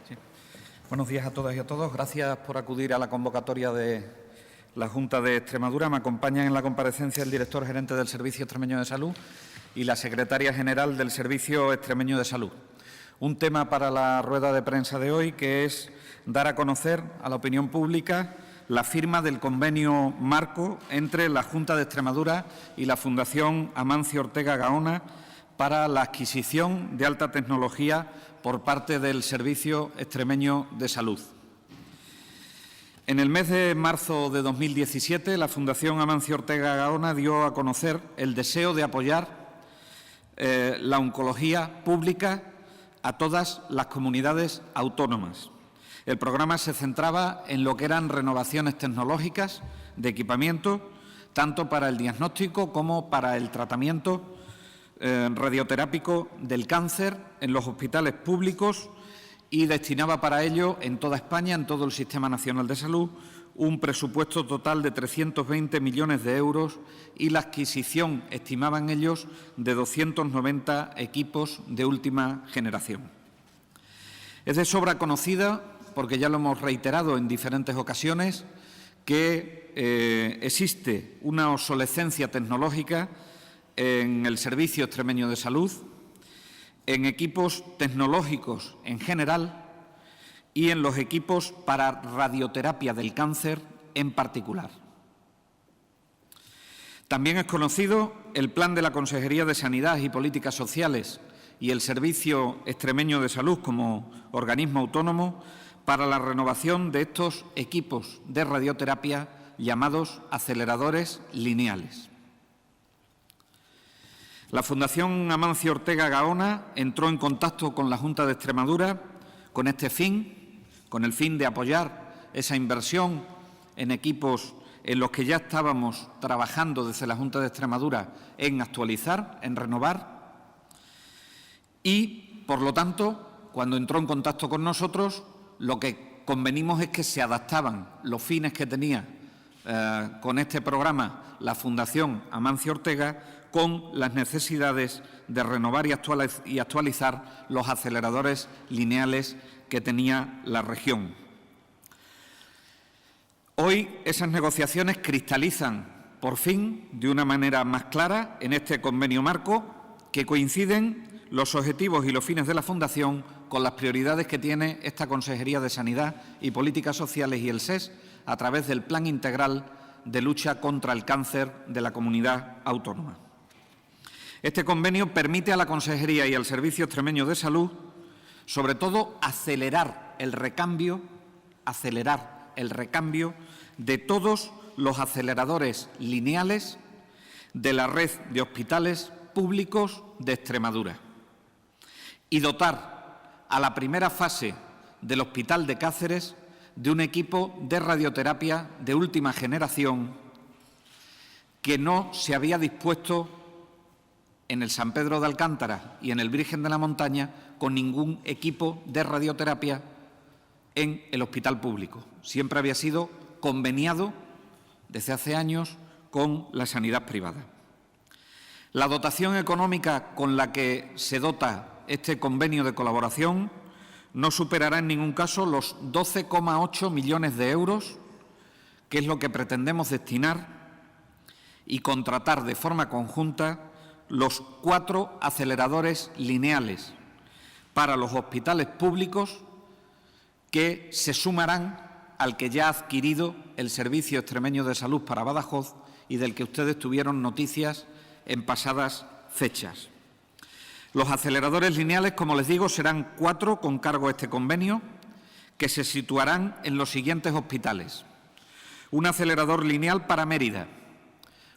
Sí. Buenos días a todas y a todos. Gracias por acudir a la convocatoria de la Junta de Extremadura. Me acompañan en la comparecencia el director gerente del Servicio Extremeño de Salud y la secretaria general del Servicio Extremeño de Salud. Un tema para la rueda de prensa de hoy, que es dar a conocer a la opinión pública la firma del convenio marco entre la Junta de Extremadura y la Fundación Amancio Ortega Gaona para la adquisición de alta tecnología por parte del Servicio Extremeño de Salud. En el mes de marzo de 2017, la Fundación Amancio Ortega Gaona dio a conocer el deseo de apoyar la oncología pública a todas las comunidades autónomas. El programa se centraba en lo que eran renovaciones tecnológicas de equipamiento, tanto para el diagnóstico como para el tratamiento radioterápico del cáncer en los hospitales públicos, y destinaba para ello en toda España, en todo el Sistema Nacional de Salud, un presupuesto total de 320 millones de euros y la adquisición, estimaban ellos, de 290 equipos de última generación. Es de sobra conocida, porque ya lo hemos reiterado en diferentes ocasiones, que existe una obsolescencia tecnológica en el Servicio Extremeño de Salud, en equipos tecnológicos en general y en los equipos para radioterapia del cáncer en particular. También es conocido el plan de la Consejería de Sanidad y Políticas Sociales y el Servicio Extremeño de Salud como organismo autónomo para la renovación de estos equipos de radioterapia llamados aceleradores lineales. La Fundación Amancio Ortega Gaona entró en contacto con la Junta de Extremadura con este fin, con el fin de apoyar esa inversión en equipos en los que ya estábamos trabajando desde la Junta de Extremadura en actualizar, en renovar, y, por lo tanto, cuando entró en contacto con nosotros, lo que convenimos es que se adaptaban los fines que tenía con este programa la Fundación Amancio Ortega con las necesidades de renovar y actualizar los aceleradores lineales que tenía la región. Hoy esas negociaciones cristalizan, por fin, de una manera más clara en este convenio marco, que coinciden los objetivos y los fines de la Fundación con las prioridades que tiene esta Consejería de Sanidad y Políticas Sociales y el SES a través del Plan Integral de Lucha contra el Cáncer de la Comunidad Autónoma. Este convenio permite a la Consejería y al Servicio Extremeño de Salud, sobre todo, acelerar el recambio de todos los aceleradores lineales de la red de hospitales públicos de Extremadura y dotar a la primera fase del Hospital de Cáceres de un equipo de radioterapia de última generación que no se había dispuesto en el San Pedro de Alcántara y en el Virgen de la Montaña con ningún equipo de radioterapia en el hospital público. Siempre había sido conveniado desde hace años con la sanidad privada. La dotación económica con la que se dota este convenio de colaboración no superará en ningún caso los 12,8 millones de euros, que es lo que pretendemos destinar y contratar de forma conjunta los 4 aceleradores lineales para los hospitales públicos que se sumarán al que ya ha adquirido el Servicio Extremeño de Salud para Badajoz y del que ustedes tuvieron noticias en pasadas fechas. Los aceleradores lineales, como les digo, serán 4 con cargo a este convenio, que se situarán en los siguientes hospitales. Un acelerador lineal para Mérida,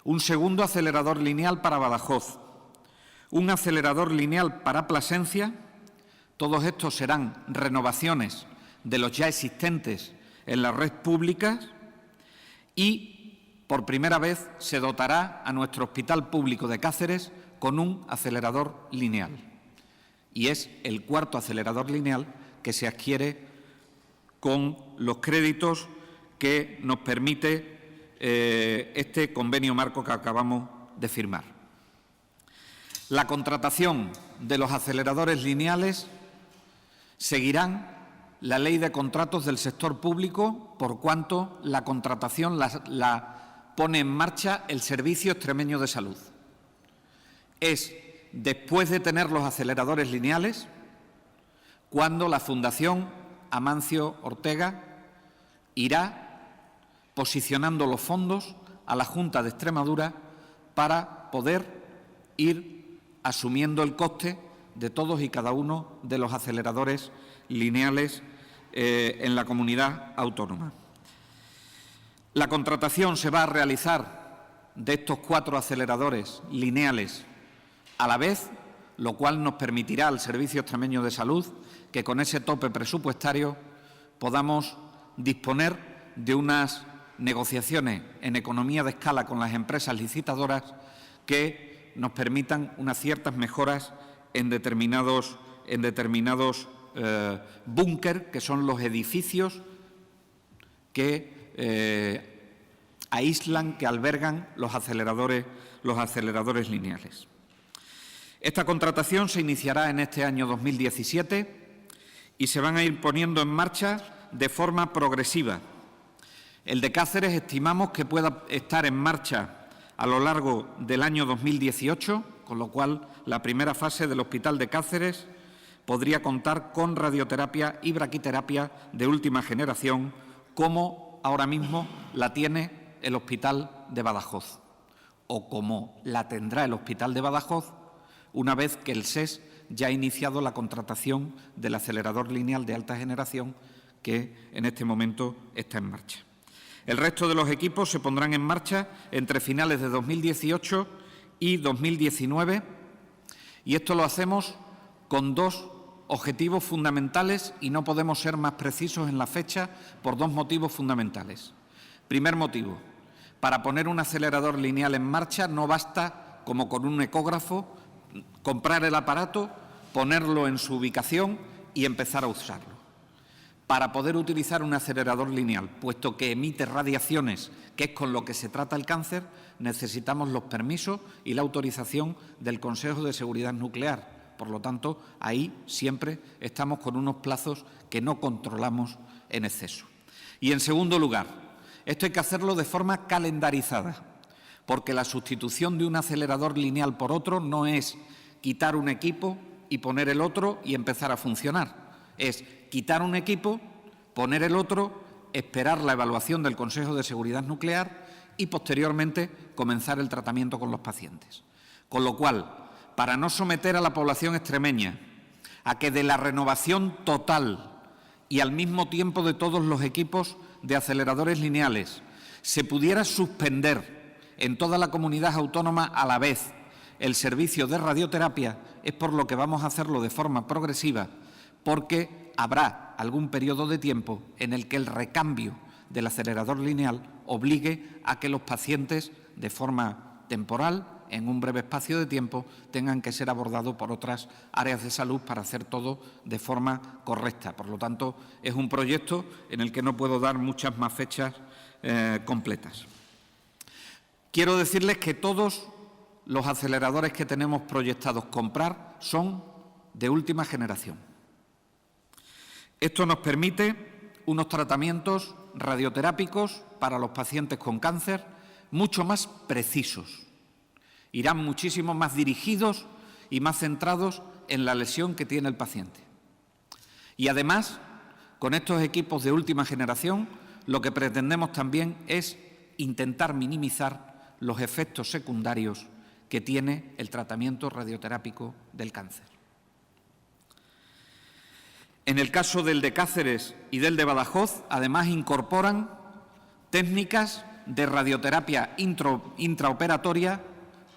un segundo acelerador lineal para Badajoz, un acelerador lineal para Plasencia. Todos estos serán renovaciones de los ya existentes en la red pública y, por primera vez, se dotará a nuestro Hospital Público de Cáceres con un acelerador lineal. Y es el 4º acelerador lineal que se adquiere con los créditos que nos permite este convenio marco que acabamos de firmar. La contratación de los aceleradores lineales Seguirán la Ley de Contratos del sector público, por cuanto la contratación la pone en marcha el Servicio Extremeño de Salud. Es después de tener los aceleradores lineales cuando la Fundación Amancio Ortega irá posicionando los fondos a la Junta de Extremadura para poder ir asumiendo el coste de todos y cada uno de los aceleradores lineales en la comunidad autónoma. La contratación se va a realizar de estos 4 aceleradores lineales a la vez, lo cual nos permitirá al Servicio Extremeño de Salud que con ese tope presupuestario podamos disponer de unas negociaciones en economía de escala con las empresas licitadoras que nos permitan unas ciertas mejoras en determinados búnker, que son los edificios que aíslan, que albergan los aceleradores lineales. Esta contratación se iniciará en este año 2017 y se van a ir poniendo en marcha de forma progresiva. El de Cáceres estimamos que pueda estar en marcha a lo largo del año 2018, con lo cual la primera fase del Hospital de Cáceres podría contar con radioterapia y braquiterapia de última generación, como ahora mismo la tiene el Hospital de Badajoz, o como la tendrá el Hospital de Badajoz una vez que el SES ya ha iniciado la contratación del acelerador lineal de alta generación que en este momento está en marcha. El resto de los equipos se pondrán en marcha entre finales de 2018 y 2019 y esto lo hacemos con 2 objetivos fundamentales y no podemos ser más precisos en la fecha por 2 motivos fundamentales. Primer motivo, para poner un acelerador lineal en marcha no basta, como con un ecógrafo, comprar el aparato, ponerlo en su ubicación y empezar a usarlo. Para poder utilizar un acelerador lineal, puesto que emite radiaciones, que es con lo que se trata el cáncer, necesitamos los permisos y la autorización del Consejo de Seguridad Nuclear. Por lo tanto, ahí siempre estamos con unos plazos que no controlamos en exceso. Y, en segundo lugar, esto hay que hacerlo de forma calendarizada, porque la sustitución de un acelerador lineal por otro no es quitar un equipo y poner el otro y empezar a funcionar. Es quitar un equipo, poner el otro, esperar la evaluación del Consejo de Seguridad Nuclear y, posteriormente, comenzar el tratamiento con los pacientes. Con lo cual, para no someter a la población extremeña a que de la renovación total y al mismo tiempo de todos los equipos de aceleradores lineales se pudiera suspender en toda la comunidad autónoma a la vez el servicio de radioterapia, es por lo que vamos a hacerlo de forma progresiva, porque habrá algún periodo de tiempo en el que el recambio del acelerador lineal obligue a que los pacientes, de forma temporal, en un breve espacio de tiempo, tengan que ser abordados por otras áreas de salud para hacer todo de forma correcta. Por lo tanto, es un proyecto en el que no puedo dar muchas más fechas completas. Quiero decirles que todos los aceleradores que tenemos proyectados comprar son de última generación. Esto nos permite unos tratamientos radioterápicos para los pacientes con cáncer mucho más precisos. Irán muchísimo más dirigidos y más centrados en la lesión que tiene el paciente. Y además, con estos equipos de última generación, lo que pretendemos también es intentar minimizar los efectos secundarios que tiene el tratamiento radioterápico del cáncer. En el caso del de Cáceres y del de Badajoz, además incorporan técnicas de radioterapia intraoperatoria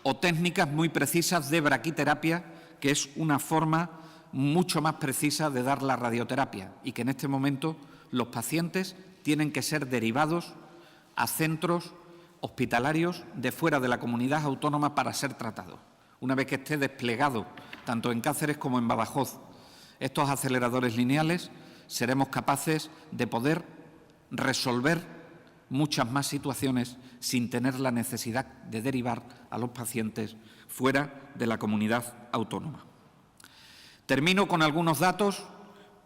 o técnicas muy precisas de braquiterapia, que es una forma mucho más precisa de dar la radioterapia y que en este momento los pacientes tienen que ser derivados a centros hospitalarios de fuera de la comunidad autónoma para ser tratados. Una vez que esté desplegado, tanto en Cáceres como en Badajoz, estos aceleradores lineales, seremos capaces de poder resolver muchas más situaciones sin tener la necesidad de derivar a los pacientes fuera de la comunidad autónoma. Termino con algunos datos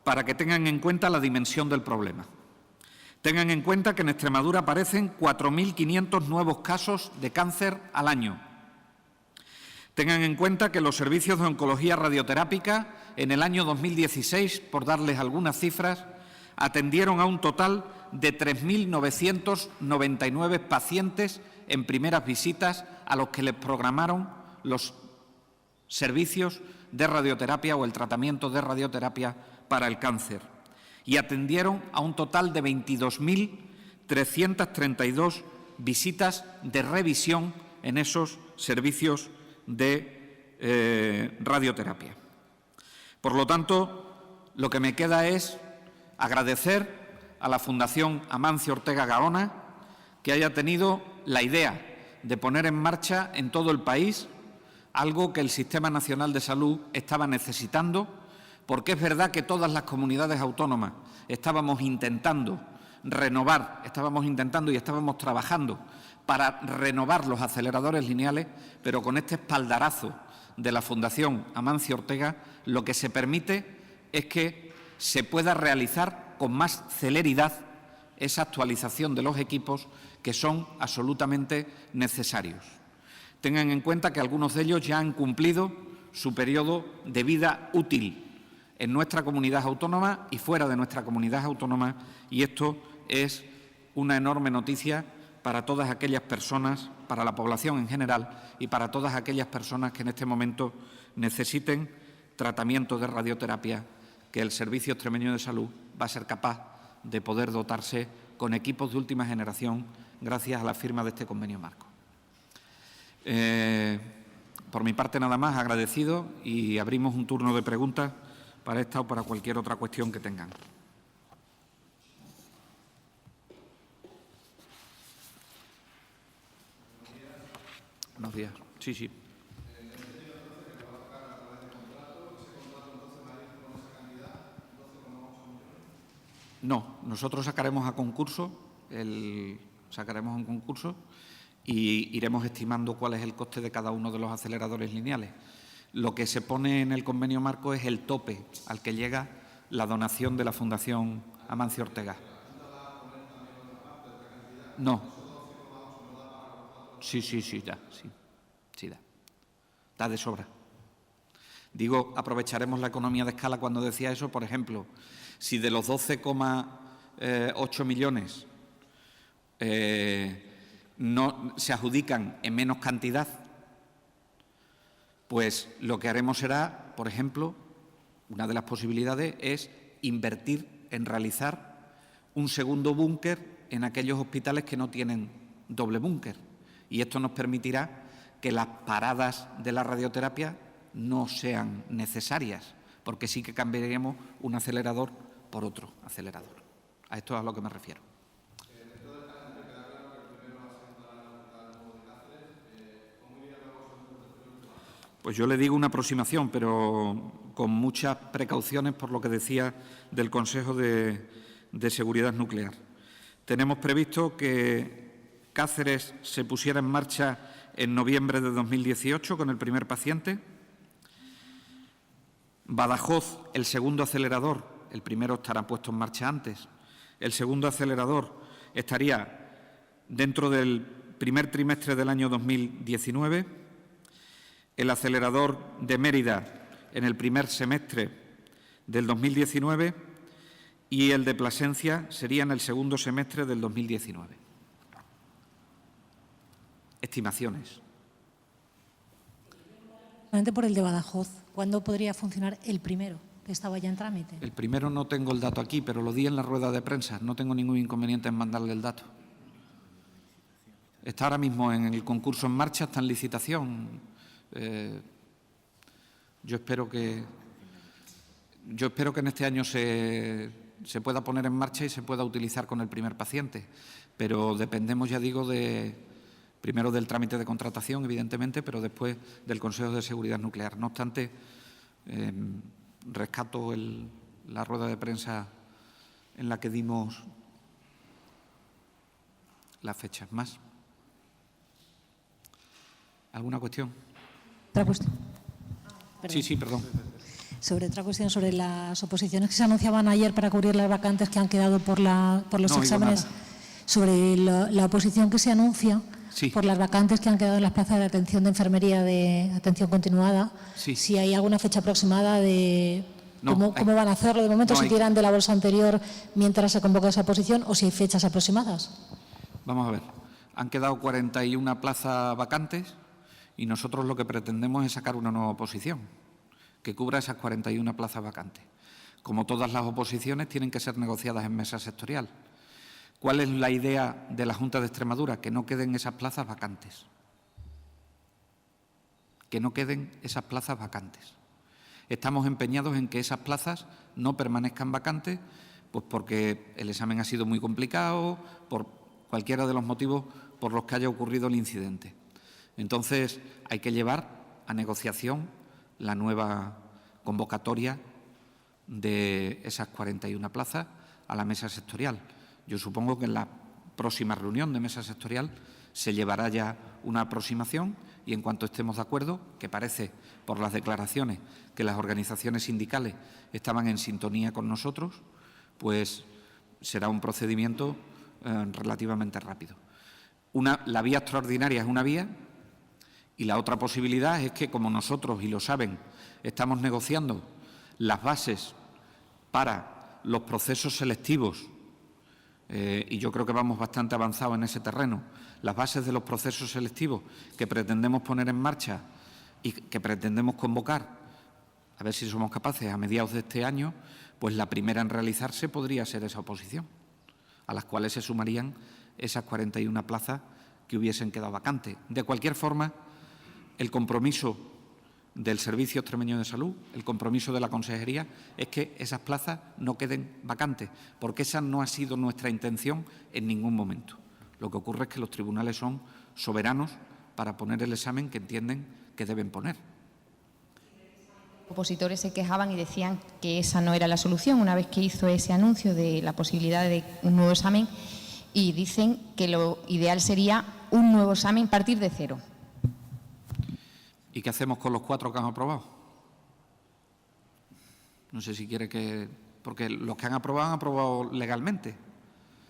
para que tengan en cuenta la dimensión del problema. Tengan en cuenta que en Extremadura aparecen 4.500 nuevos casos de cáncer al año. Tengan en cuenta que los servicios de oncología radioterápica en el año 2016, por darles algunas cifras, atendieron a un total de 3.999 pacientes en primeras visitas a los que les programaron los servicios de radioterapia o el tratamiento de radioterapia para el cáncer, y atendieron a un total de 22.332 visitas de revisión en esos servicios de radioterapia. Por lo tanto, lo que me queda es agradecer a la Fundación Amancio Ortega Gaona que haya tenido la idea de poner en marcha en todo el país algo que el Sistema Nacional de Salud estaba necesitando, porque es verdad que todas las comunidades autónomas estábamos intentando renovar, y estábamos trabajando para renovar los aceleradores lineales, pero con este espaldarazo de la Fundación Amancio Ortega lo que se permite es que se pueda realizar con más celeridad esa actualización de los equipos que son absolutamente necesarios. Tengan en cuenta que algunos de ellos ya han cumplido su periodo de vida útil en nuestra comunidad autónoma y fuera de nuestra comunidad autónoma, y esto es una enorme noticia para todas aquellas personas, para la población en general y para todas aquellas personas que en este momento necesiten tratamiento de radioterapia, que el Servicio Extremeño de Salud va a ser capaz de poder dotarse con equipos de última generación gracias a la firma de este convenio marco. Por mi parte nada más, agradecido, y abrimos un turno de preguntas para esta o para cualquier otra cuestión que tengan. Buenos días. Sí, sí. No, nosotros sacaremos un concurso y iremos estimando cuál es el coste de cada uno de los aceleradores lineales. Lo que se pone en el convenio marco es el tope al que llega la donación de la Fundación Amancio Ortega. No. Sí, da. Da de sobra. Digo, aprovecharemos la economía de escala cuando decía eso. Por ejemplo, si de los 12,8 millones no se adjudican en menos cantidad, pues lo que haremos será, por ejemplo, una de las posibilidades es invertir en realizar un segundo búnker en aquellos hospitales que no tienen doble búnker. Y esto nos permitirá que las paradas de la radioterapia no sean necesarias, porque sí que cambiaríamos un acelerador por otro acelerador. A esto es a lo que me refiero. Pues yo le digo una aproximación, pero con muchas precauciones por lo que decía del Consejo de Seguridad Nuclear. Tenemos previsto que Cáceres se pusiera en marcha en noviembre de 2018 con el primer paciente. Badajoz, el segundo acelerador, el primero estará puesto en marcha antes. El segundo acelerador estaría dentro del primer trimestre del año 2019. El acelerador de Mérida en el primer semestre del 2019 y el de Plasencia sería en el segundo semestre del 2019. Estimaciones. Por el de Badajoz, ¿cuándo podría funcionar el primero, que estaba ya en trámite? El primero no tengo el dato aquí, pero lo di en la rueda de prensa. No tengo ningún inconveniente en mandarle el dato. Está ahora mismo en el concurso en marcha, está en licitación. Yo espero que en este año se pueda poner en marcha y se pueda utilizar con el primer paciente. Pero dependemos, ya digo, primero del trámite de contratación, evidentemente, pero después del Consejo de Seguridad Nuclear. No obstante, rescato la rueda de prensa en la que dimos las fechas. ¿Más? ¿Alguna cuestión? ¿Otra cuestión? Sí, perdón. Sobre otra cuestión, sobre las oposiciones que se anunciaban ayer para cubrir las vacantes que han quedado por los exámenes. Sobre la oposición que se anuncia por las vacantes que han quedado en las plazas de atención de enfermería de atención continuada, si hay alguna fecha aproximada de cómo van a hacerlo de momento, si tiran de la bolsa anterior mientras se convoca esa oposición o si hay fechas aproximadas. Vamos a ver, han quedado 41 plazas vacantes y nosotros lo que pretendemos es sacar una nueva oposición que cubra esas 41 plazas vacantes. Como todas las oposiciones, tienen que ser negociadas en mesa sectorial. ¿Cuál es la idea de la Junta de Extremadura? Que no queden esas plazas vacantes. Que no queden esas plazas vacantes. Estamos empeñados en que esas plazas no permanezcan vacantes, pues porque el examen ha sido muy complicado, por cualquiera de los motivos por los que haya ocurrido el incidente. Entonces, hay que llevar a negociación la nueva convocatoria de esas 41 plazas a la mesa sectorial. Yo supongo que en la próxima reunión de mesa sectorial se llevará ya una aproximación y en cuanto estemos de acuerdo, que parece por las declaraciones que las organizaciones sindicales estaban en sintonía con nosotros, pues será un procedimiento relativamente rápido. La vía extraordinaria es una vía y la otra posibilidad es que, como nosotros, y lo saben, estamos negociando las bases para los procesos selectivos y yo creo que vamos bastante avanzados en ese terreno, las bases de los procesos selectivos que pretendemos poner en marcha y que pretendemos convocar, a ver si somos capaces a mediados de este año, pues la primera en realizarse podría ser esa oposición, a las cuales se sumarían esas 41 plazas que hubiesen quedado vacantes. De cualquier forma, el compromiso del Servicio Extremeño de Salud, el compromiso de la Consejería, es que esas plazas no queden vacantes, porque esa no ha sido nuestra intención en ningún momento. Lo que ocurre es que los tribunales son soberanos para poner el examen que entienden que deben poner. Los opositores se quejaban y decían que esa no era la solución una vez que hizo ese anuncio de la posibilidad de un nuevo examen y dicen que lo ideal sería un nuevo examen a partir de cero. ¿Y qué hacemos con los 4 que han aprobado? No sé si quiere que... Porque los que han aprobado legalmente.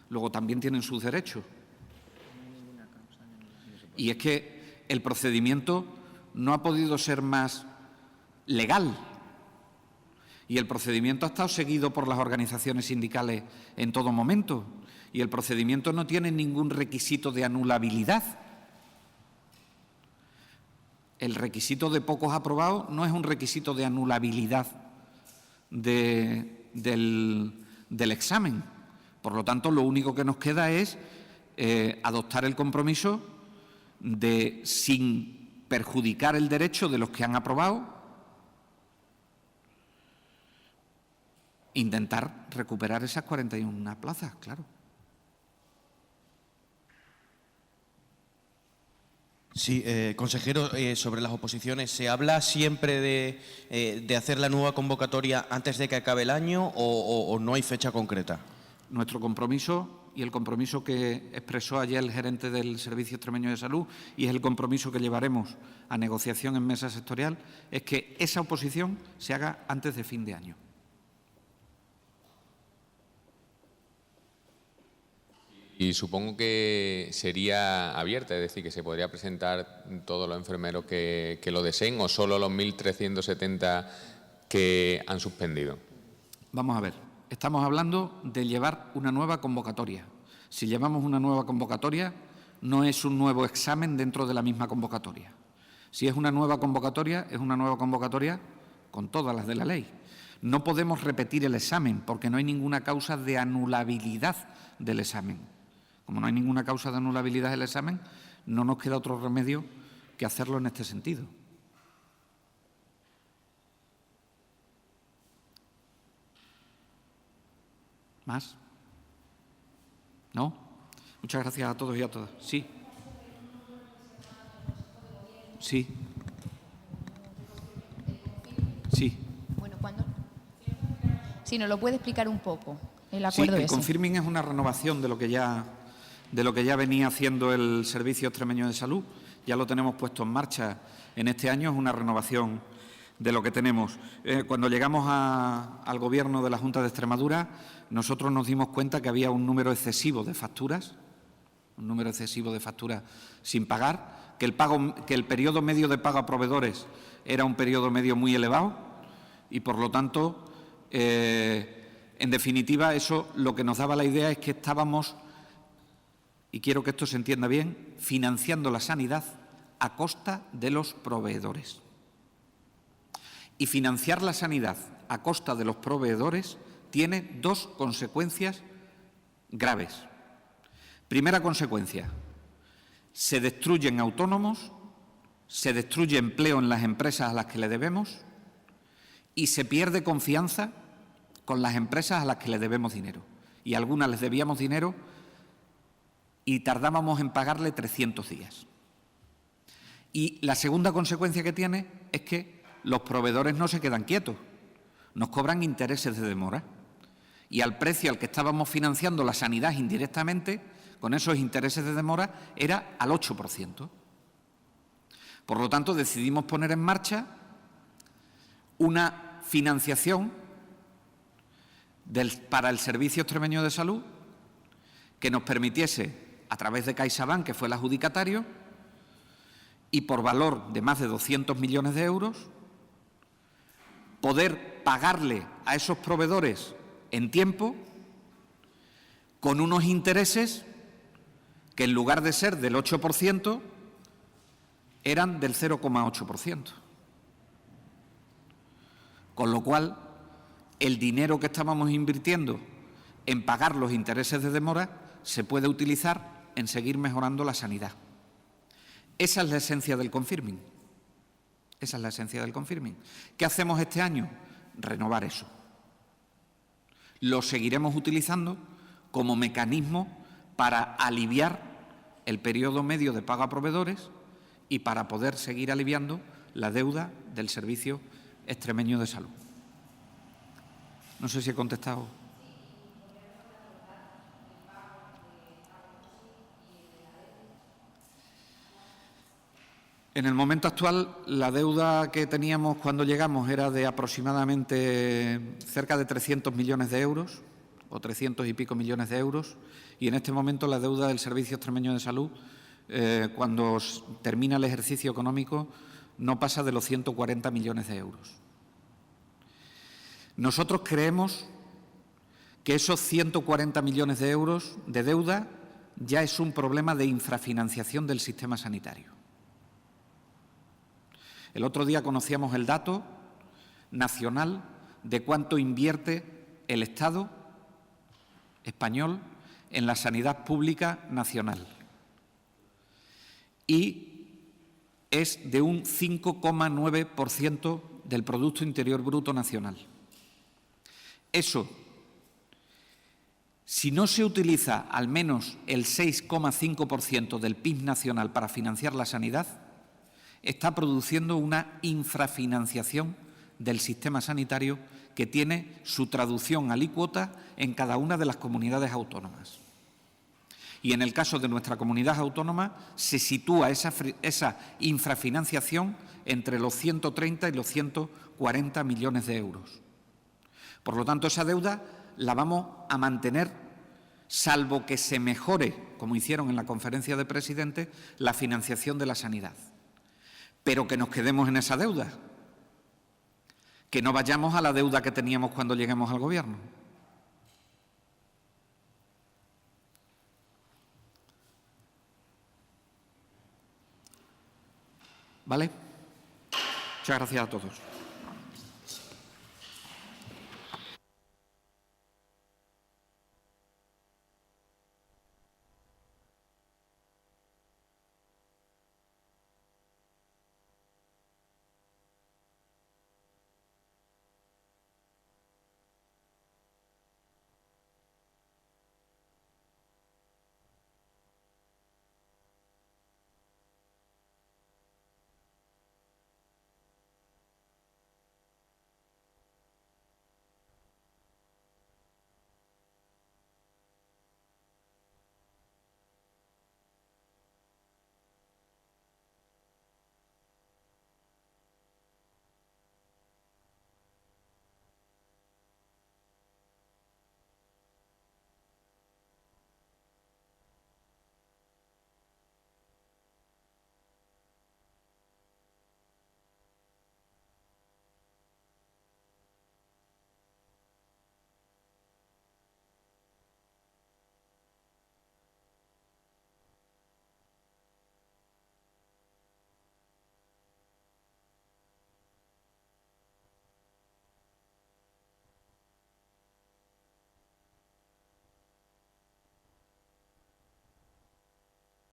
Luego también tienen sus derechos. Y es que el procedimiento no ha podido ser más legal. Y el procedimiento ha estado seguido por las organizaciones sindicales en todo momento. Y el procedimiento no tiene ningún requisito de anulabilidad. El requisito de pocos aprobados no es un requisito de anulabilidad del examen. Por lo tanto, lo único que nos queda es adoptar el compromiso de, sin perjudicar el derecho de los que han aprobado, intentar recuperar esas 41 plazas, claro. Sí, consejero, sobre las oposiciones, ¿se habla siempre de hacer la nueva convocatoria antes de que acabe el año o no hay fecha concreta? Nuestro compromiso y el compromiso que expresó ayer el gerente del Servicio Extremeño de Salud y es el compromiso que llevaremos a negociación en mesa sectorial es que esa oposición se haga antes de fin de año. Y supongo que sería abierta, es decir, que se podría presentar todos los enfermeros que lo deseen o solo los 1.370 que han suspendido. Vamos a ver, estamos hablando de llevar una nueva convocatoria. Si llevamos una nueva convocatoria, no es un nuevo examen dentro de la misma convocatoria. Si es una nueva convocatoria, es una nueva convocatoria con todas las de la ley. No podemos repetir el examen porque no hay ninguna causa de anulabilidad del examen. Como no hay ninguna causa de anulabilidad del examen, no nos queda otro remedio que hacerlo en este sentido. ¿Más? ¿No? Muchas gracias a todos y a todas. Sí. Sí. Sí. Bueno, ¿cuándo? Si nos lo puede explicar un poco, el acuerdo sí, el ese. confirming es una renovación de lo que ya venía haciendo el Servicio Extremeño de Salud. Ya lo tenemos puesto en marcha en este año, es una renovación de lo que tenemos. Cuando llegamos al Gobierno de la Junta de Extremadura, nosotros nos dimos cuenta que había un número excesivo de facturas, sin pagar, que el periodo medio de pago a proveedores era un periodo medio muy elevado y, por lo tanto, en definitiva, eso lo que nos daba la idea es que estábamos, y quiero que esto se entienda bien, financiando la sanidad a costa de los proveedores. Y financiar la sanidad a costa de los proveedores tiene dos consecuencias graves. Primera consecuencia, se destruyen autónomos, se destruye empleo en las empresas a las que le debemos y se pierde confianza con las empresas a las que le debemos dinero. Y a algunas les debíamos dinero y tardábamos en pagarle 300 días. Y la segunda consecuencia que tiene es que los proveedores no se quedan quietos, nos cobran intereses de demora. Y al precio al que estábamos financiando la sanidad indirectamente, con esos intereses de demora, era al 8%. Por lo tanto, decidimos poner en marcha una financiación para el Servicio Extremeño de Salud que nos permitiese, a través de CaixaBank, que fue el adjudicatario, y por valor de más de 200 millones de euros, poder pagarle a esos proveedores en tiempo con unos intereses que, en lugar de ser del 8%, eran del 0,8%. Con lo cual, el dinero que estábamos invirtiendo en pagar los intereses de demora se puede utilizar en seguir mejorando la sanidad. Esa es la esencia del confirming. Esa es la esencia del confirming. ¿Qué hacemos este año? Renovar eso. Lo seguiremos utilizando como mecanismo para aliviar el periodo medio de pago a proveedores y para poder seguir aliviando la deuda del Servicio Extremeño de Salud. No sé si he contestado. En el momento actual, la deuda que teníamos cuando llegamos era de aproximadamente cerca de 300 millones de euros, o 300 y pico millones de euros, y en este momento la deuda del Servicio Extremeño de Salud, cuando termina el ejercicio económico, no pasa de los 140 millones de euros. Nosotros creemos que esos 140 millones de euros de deuda ya es un problema de infrafinanciación del sistema sanitario. El otro día conocíamos el dato nacional de cuánto invierte el Estado español en la sanidad pública nacional. Y es de un 5,9% del Producto Interior Bruto Nacional. Eso, si no se utiliza al menos el 6,5% del PIB nacional para financiar la sanidad, está produciendo una infrafinanciación del sistema sanitario que tiene su traducción alícuota en cada una de las comunidades autónomas. Y en el caso de nuestra comunidad autónoma se sitúa esa infrafinanciación entre los 130 y los 140 millones de euros. Por lo tanto, esa deuda la vamos a mantener, salvo que se mejore, como hicieron en la conferencia de presidentes, la financiación de la sanidad. Pero que nos quedemos en esa deuda, que no vayamos a la deuda que teníamos cuando lleguemos al Gobierno. ¿Vale? Muchas gracias a todos.